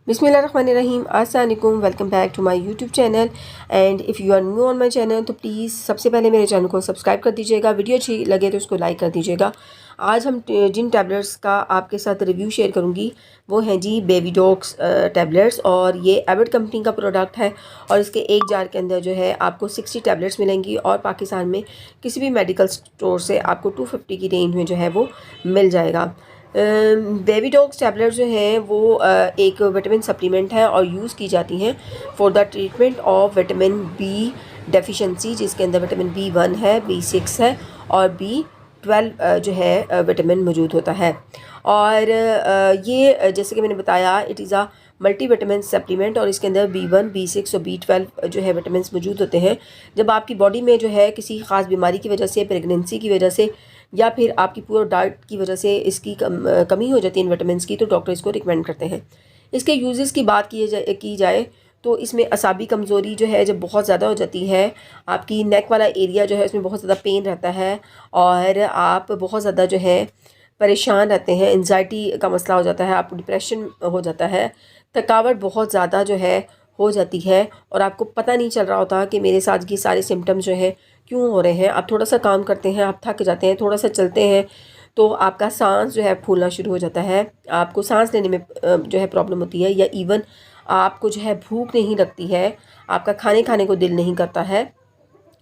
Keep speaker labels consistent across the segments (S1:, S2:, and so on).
S1: बिस्मिल्लाहिर्रहमानिर्रहीम। अस्सलाम वालेकुम, welcome back to my YouTube channel and if you are new on my channel तो please सबसे पहले मेरे चैनल को सब्सक्राइब कर दीजिएगा। वीडियो अच्छी लगे तो उसको लाइक कर दीजिएगा। आज हम जिन टैबलेट्स का आपके साथ रिव्यू शेयर करूंगी वो हैं जी बेबीडॉक्स टैबलेट्स, और ये एविड कंपनी का प्रोडक्ट है और इसके एक जार के अंदर जो है आपको 60 टैबलेट्स मिलेंगी और पाकिस्तान में किसी भी मेडिकल स्टोर से आपको 250 की रेंज में जो है वो मिल जाएगा। बेबीडॉक्स टैबलेट जो हैं वो एक विटामिन सप्लीमेंट है और यूज़ की जाती हैं for the treatment of vitamin B deficiency, जिसके अंदर विटामिन B1 है, B6 है और B12 जो है विटामिन मौजूद होता है। और ये जैसे कि मैंने बताया it is a multi vitamin supplement और इसके अंदर B1, B6 और B12 जो है विटामिन मौजूद होते हैं। जब आपकी बॉडी में जो है किसी ख़ास बीमारी की वजह से, प्रेगनेंसी की वजह से या फिर आपकी पूरी डाइट की वजह से इसकी कमी हो जाती है इन विटामिन की, तो डॉक्टर इसको रिकमेंड करते हैं। इसके यूजेस की बात की जाए तो इसमें असाबी कमज़ोरी जो है जब बहुत ज़्यादा हो जाती है, आपकी नेक वाला एरिया जो है उसमें बहुत ज़्यादा पेन रहता है और आप बहुत ज़्यादा जो है परेशान रहते हैं, एंजाइटी का मसला हो जाता है, आपको डिप्रेशन हो जाता है, थकावट बहुत ज़्यादा जो है हो जाती है और आपको पता नहीं चल रहा होता कि मेरे साथ ये सारे सिम्टम्स जो हैं क्यों हो रहे हैं। आप थोड़ा सा काम करते हैं, आप थक जाते हैं, थोड़ा सा चलते हैं तो आपका सांस जो है फूलना शुरू हो जाता है, आपको सांस लेने में जो है प्रॉब्लम होती है, या इवन आपको जो है भूख नहीं लगती है, आपका खाने को दिल नहीं करता है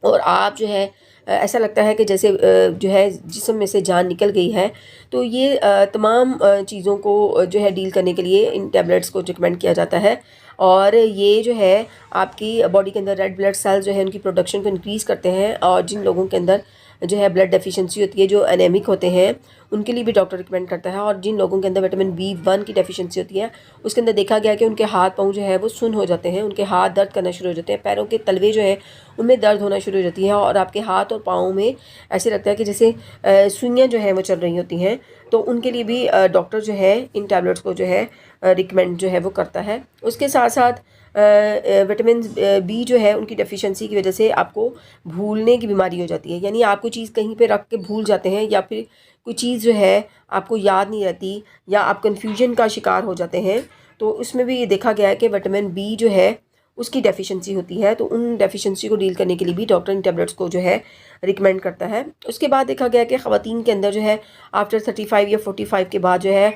S1: और आप जो है ऐसा लगता है कि जैसे जो है जिस्म में से जान निकल गई है। तो ये तमाम चीज़ों को जो है डील करने के लिए इन टैबलेट्स को रिकमेंड किया जाता है। और ये जो है आपकी बॉडी के अंदर रेड ब्लड सेल्स जो है उनकी प्रोडक्शन को इंक्रीज़ करते हैं, और जिन लोगों के अंदर जो है ब्लड डेफिशिएंसी होती है, जो एनेमिक होते हैं, उनके लिए भी डॉक्टर रिकमेंड करता है। और जिन लोगों के अंदर विटामिन B1 की डेफिशिएंसी होती है, उसके अंदर देखा गया कि उनके हाथ पाँव जो है वो सुन्न हो जाते हैं, उनके हाथ दर्द करना शुरू हो जाते हैं, पैरों के तलवे जो है उनमें दर्द होना शुरू हो जाती है और आपके हाथ और पाँव में ऐसे लगता है कि जैसे सुइयाँ जो हैं वो चल रही होती हैं। तो उनके लिए भी डॉक्टर जो है इन टैबलेट्स को जो है रिकमेंड जो है वो करता है। उसके साथ साथ विटामिन B जो है उनकी डेफिशिएंसी की वजह से आपको भूलने की बीमारी हो जाती है, यानी आप कोई चीज़ कहीं पे रख के भूल जाते हैं या फिर कोई चीज़ जो है आपको याद नहीं रहती या आप कन्फ्यूजन का शिकार हो जाते हैं। तो उसमें भी ये देखा गया है कि विटामिन B जो है उसकी डेफिशिएंसी होती है, तो उन डेफिशिएंसी को डील करने के लिए भी डॉक्टर इन टैबलेट्स को जो है रिकमेंड करता है। उसके बाद देखा गया कि ख़वातीन के अंदर जो है आफ्टर 35 या 45 के बाद जो है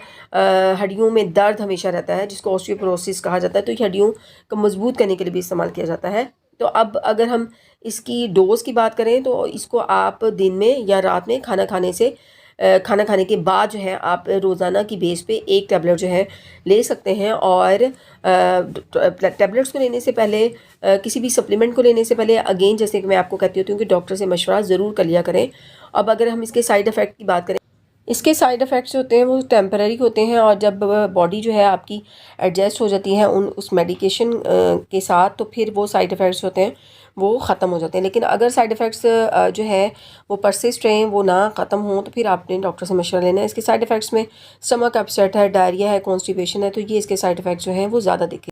S1: हड्डियों में दर्द हमेशा रहता है, जिसको ऑस्टियोपोरोसिस कहा जाता है। तो ये हड्डियों को मजबूत करने के लिए भी इस्तेमाल किया जाता है। तो अब अगर हम इसकी डोज़ की बात करें तो इसको आप दिन में या रात में खाना खाने के बाद जो है आप रोज़ाना की बेस पे एक टैबलेट जो है ले सकते हैं। और टैबलेट्स को लेने से पहले, किसी भी सप्लीमेंट को लेने से पहले अगेन जैसे कि मैं आपको कहती होती हूँ कि डॉक्टर से मशवरा ज़रूर कर लिया करें। अब अगर हम इसके साइड इफ़ेक्ट की बात करें, इसके साइड इफ़ेक्ट्स होते हैं वो टेम्पररी होते हैं, और जब बॉडी जो है आपकी एडजस्ट हो जाती है उस मेडिकेशन के साथ, तो फिर वो साइड इफ़ेक्ट्स होते हैं वो ख़त्म हो जाते हैं। लेकिन अगर साइड इफ़ेक्ट्स जो है वो परसिस्ट रहें, वो ना ख़त्म हों, तो फिर आपने डॉक्टर से मशवरा लेना है। इसके साइड इफ़ेक्ट्स में स्टमक अपसेट है, डायरिया है, कॉन्स्टिपेशन है, तो ये इसके साइड इफ़ेक्ट्स जो हैं वो ज़्यादा दिखे।